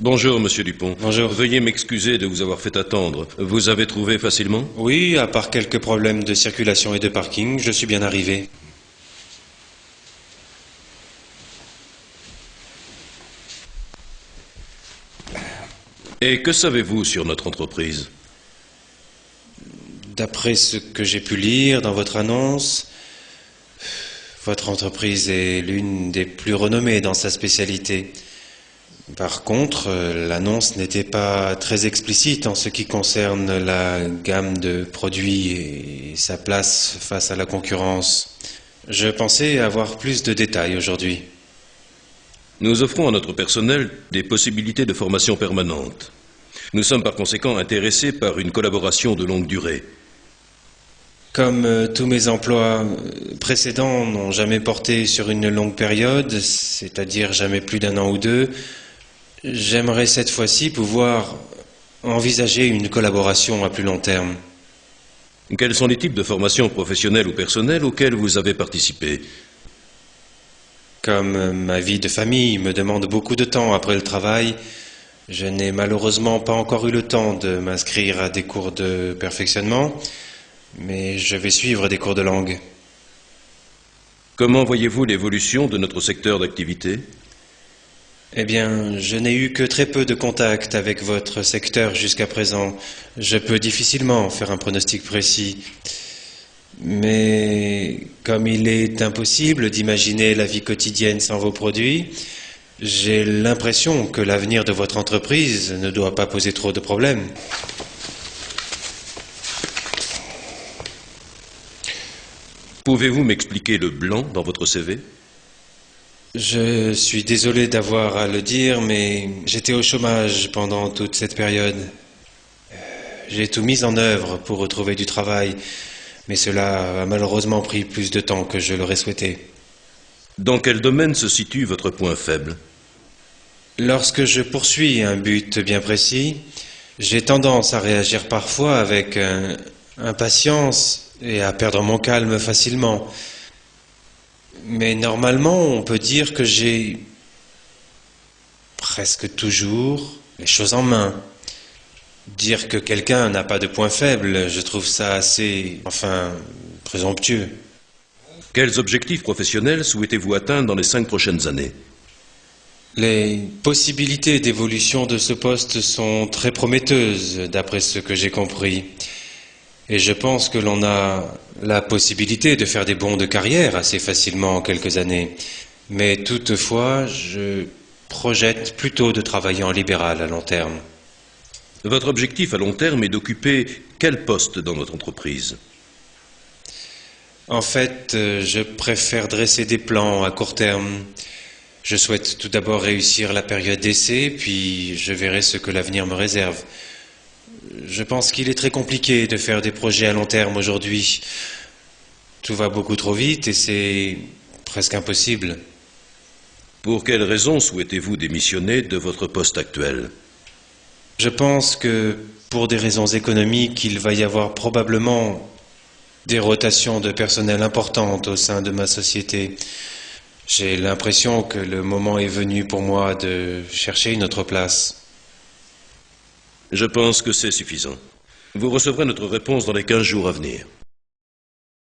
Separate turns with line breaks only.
Bonjour, monsieur Dupont.
Bonjour.
Veuillez m'excuser de vous avoir fait attendre. Vous avez trouvé facilement?
Oui, à part quelques problèmes de circulation et de parking, je suis bien arrivé.
Et que savez-vous sur notre entreprise?
D'après ce que j'ai pu lire dans votre annonce, votre entreprise est l'une des plus renommées dans sa spécialité. Par contre, l'annonce n'était pas très explicite en ce qui concerne la gamme de produits et sa place face à la concurrence. Je pensais avoir plus de détails aujourd'hui.
Nous offrons à notre personnel des possibilités de formation permanente. Nous sommes par conséquent intéressés par une collaboration de longue durée.
Comme tous mes emplois précédents n'ont jamais porté sur une longue période, c'est-à-dire jamais plus d'un an ou deux, j'aimerais cette fois-ci pouvoir envisager une collaboration à plus long terme.
Quels sont les types de formations professionnelles ou personnelles auxquelles vous avez participé?
Comme ma vie de famille me demande beaucoup de temps après le travail, je n'ai malheureusement pas encore eu le temps de m'inscrire à des cours de perfectionnement, mais je vais suivre des cours de langue.
Comment voyez-vous l'évolution de notre secteur d'activité?
Eh bien, je n'ai eu que très peu de contact avec votre secteur jusqu'à présent. Je peux difficilement faire un pronostic précis. Mais comme il est impossible d'imaginer la vie quotidienne sans vos produits, j'ai l'impression que l'avenir de votre entreprise ne doit pas poser trop de problèmes.
Pouvez-vous m'expliquer le blanc dans votre CV?
Je suis désolé d'avoir à le dire, mais j'étais au chômage pendant toute cette période. J'ai tout mis en œuvre pour retrouver du travail, mais cela a malheureusement pris plus de temps que je l'aurais souhaité.
Dans quel domaine se situe votre point faible?
Lorsque je poursuis un but bien précis, j'ai tendance à réagir parfois avec impatience et à perdre mon calme facilement. Mais normalement, on peut dire que j'ai presque toujours les choses en main. Dire que quelqu'un n'a pas de point faible, je trouve ça assez, présomptueux.
Quels objectifs professionnels souhaitez-vous atteindre dans les 5 prochaines années?
Les possibilités d'évolution de ce poste sont très prometteuses, d'après ce que j'ai compris. Et je pense que l'on a la possibilité de faire des bonds de carrière assez facilement en quelques années. Mais toutefois, je projette plutôt de travailler en libéral à long terme.
Votre objectif à long terme est d'occuper quel poste dans notre entreprise?
En fait, je préfère dresser des plans à court terme. Je souhaite tout d'abord réussir la période d'essai, puis je verrai ce que l'avenir me réserve. Je pense qu'il est très compliqué de faire des projets à long terme aujourd'hui. Tout va beaucoup trop vite et c'est presque impossible.
Pour quelles raisons souhaitez-vous démissionner de votre poste actuel?
Je pense que pour des raisons économiques, il va y avoir probablement des rotations de personnel importantes au sein de ma société. J'ai l'impression que le moment est venu pour moi de chercher une autre place.
Je pense que c'est suffisant. Vous recevrez notre réponse dans les 15 jours à venir.